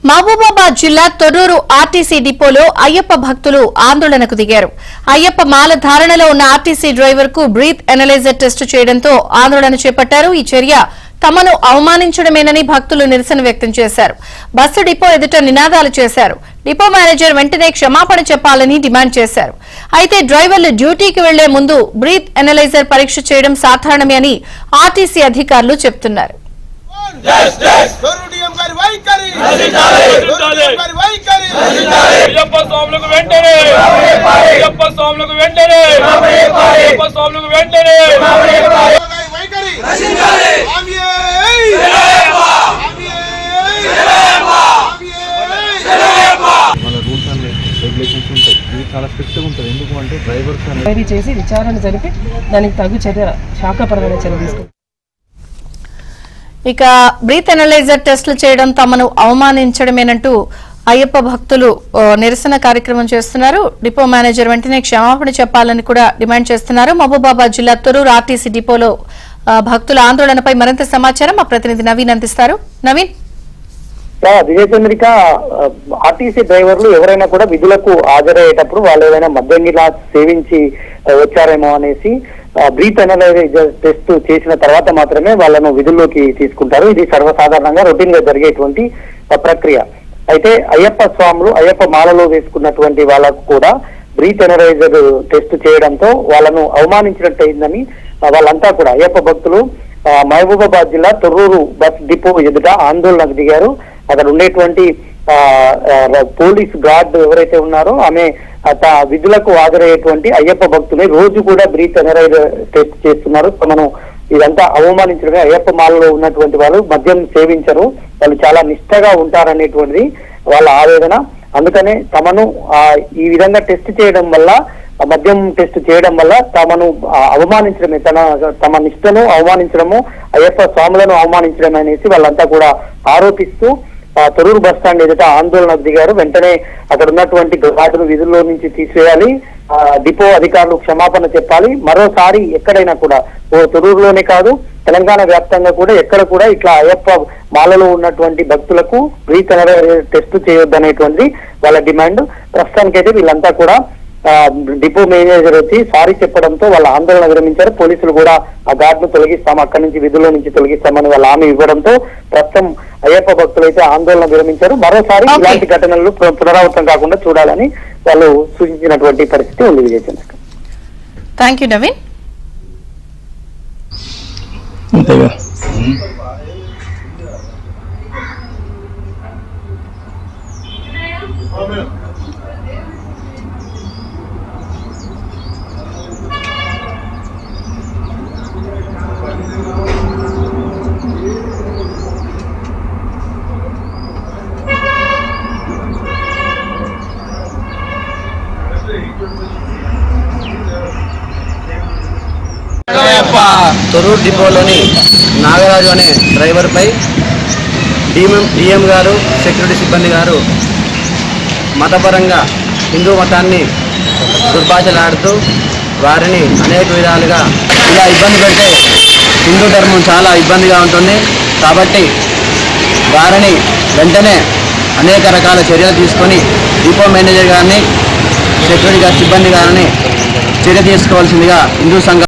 మహబూబాబాద్ జిల్లా తొర్రూరు ఆర్టీసీ డిపోలో అయ్యప్ప భక్తులు ఆందోళనకు దిగారు. అయ్యప్ప మాల ధారణలో ఉన్న ఆర్టీసీ డ్రైవర్ కు బ్రీత్ ఎనలైజర్ టెస్ట్ చేయడంతో ఆందోళన చేపట్టారు. ఈ చర్య తమను అవమానించడమేనని భక్తులు నిరసన వ్యక్తం చేశారు. బస్సు డిపో ఎదుట నినాదాలు చేశారు. డిపో మేనేజర్ వెంటనే క్షమాపణ చెప్పాలని డిమాండ్ చేశారు. అయితే డ్రైవర్లు డ్యూటీకి వెళ్లే ముందు బ్రీత్ ఎనలైజర్ పరీక్ష చేయడం సాధారణమే అని ఆర్టీసీ అధికారులు చెబుతున్నారు. చాలా స్ట్రిక్ట్గా ఉంటుంది. ఎందుకంటే డ్రైవర్స్ చేసి విచారణ జరిపి దానికి తగు చర్య శాఖపరమైన చర్య తీసుకుంటారు. ఇక బ్రీత్ ఎనలైజర్ టెస్టులు చేయడం తమను అవమానించడమేనంటూ అయ్యప్ప భక్తులు నిరసన కార్యక్రమం చేస్తున్నారు. డిపో మేనేజర్ వెంటనే క్షమాపణ చెప్పాలని కూడా డిమాండ్ చేస్తున్నారు. మహబూబాబాద్ జిల్లా తొర్రూరు ఆర్టీసీ డిపోలో భక్తుల ఆందోళనపై మరింత సమాచారం మా ప్రతినిధి నవీన్ అందిస్తారు. నవీన్, విజయచంద్రిక, ఆర్టీసీ డ్రైవర్లు ఎవరైనా కూడా విధులకు హాజరయ్యేటప్పుడు వాళ్ళు ఏదైనా మద్యం గిలాస్ సేవించి వచ్చారేమో అనేసి బ్రీత్ ఎనలైజర్ టెస్ట్ చేసిన తర్వాత మాత్రమే వాళ్ళను విధుల్లోకి తీసుకుంటారు. ఇది సర్వసాధారణంగా రొటీన్ గా జరిగేటువంటి ప్రక్రియ. అయితే అయ్యప్ప స్వాములు అయ్యప్ప మాలలో వేసుకున్నటువంటి వాళ్ళకు కూడా బ్రీత్ ఎనలైజర్ టెస్ట్ చేయడంతో వాళ్ళను అవమానించినట్టు అయిందని వాళ్ళంతా కూడా అయ్యప్ప భక్తులు మహబూబాబాద్ జిల్లా తొర్రూరు బస్ డిపో ఎదుట ఆందోళనకు దిగారు. అక్కడ ఉండేటువంటి పోలీస్ గార్డ్ ఎవరైతే ఉన్నారో ఆమె విధులకు హాజరయ్యేటువంటి అయ్యప్ప భక్తులే రోజు కూడా బ్రీత్ ఎనలైజర్ టెస్ట్ చేస్తున్నారు. తమను ఇదంతా అవమానించడమే. అయ్యప్ప మాలలో ఉన్నటువంటి వాళ్ళు మద్యం సేవించరు, వాళ్ళు చాలా నిష్ఠగా ఉంటారనేటువంటిది వాళ్ళ ఆవేదన. అందుకనే తమను ఈ విధంగా టెస్ట్ చేయడం వల్ల, మద్యం టెస్ట్ చేయడం వల్ల తమను అవమానించడమే, తమ నిష్ఠను అవమానించడము, అయ్యప్ప స్వాములను అవమానించడం అనేసి వాళ్ళంతా కూడా ఆరోపిస్తూ తొర్రూరు బస్ స్టాండ్ ఎదుట ఆందోళనకు దిగారు. వెంటనే అక్కడ ఉన్నటువంటి గార్డును విధుల్లో నుంచి తీసివేయాలి, డిపో అధికారులు క్షమాపణ చెప్పాలి. మరోసారి ఎక్కడైనా కూడా తొర్రూరులోనే కాదు తెలంగాణ వ్యాప్తంగా కూడా ఎక్కడ కూడా ఇట్లా అయ్యప్ప మాలలో ఉన్నటువంటి భక్తులకు బ్రీత్ ఎనలైజర్ టెస్ట్ చేయొద్దనేటువంటి వాళ్ళ డిమాండ్. ప్రస్తుతానికైతే వీళ్ళంతా కూడా డిపో మేనేజర్ వచ్చి సారీ చెప్పడంతో వాళ్ళ ఆందోళన విరమించారు. పోలీసులు కూడా ఆ గార్డును తొలగిస్తాం, అక్కడి నుంచి విధుల్లో నుంచి తొలగిస్తామని వాళ్ళ హామీ ఇవ్వడంతో ప్రస్తుతం అయ్యప్ప భక్తులు అయితే ఆందోళన విరమించారు. మరోసారి ఇలాంటి ఘటనలు పునరావృతం కాకుండా చూడాలని వాళ్ళు సూచించినటువంటి పరిస్థితి ఉంది. Vijayachandrika, thank you Naveen. తొర్రూరు డిపోలోని నాగరాజు అనే డ్రైవర్పై డిఎం గారు, సెక్యూరిటీ సిబ్బంది గారు మతపరంగా హిందూ మతాన్ని దుర్భాషలాడుతూ వారిని అనేక విధాలుగా ఇలా ఇబ్బంది పెడితే హిందూ ధర్మం చాలా ఇబ్బందిగా ఉంటుంది. కాబట్టి వారిని వెంటనే అనేక రకాల చర్యలు తీసుకొని డిపో మేనేజర్ గారిని, సెక్యూరిటీ గారి సిబ్బంది గారిని చర్య తీసుకోవాల్సిందిగా హిందూ సంఘం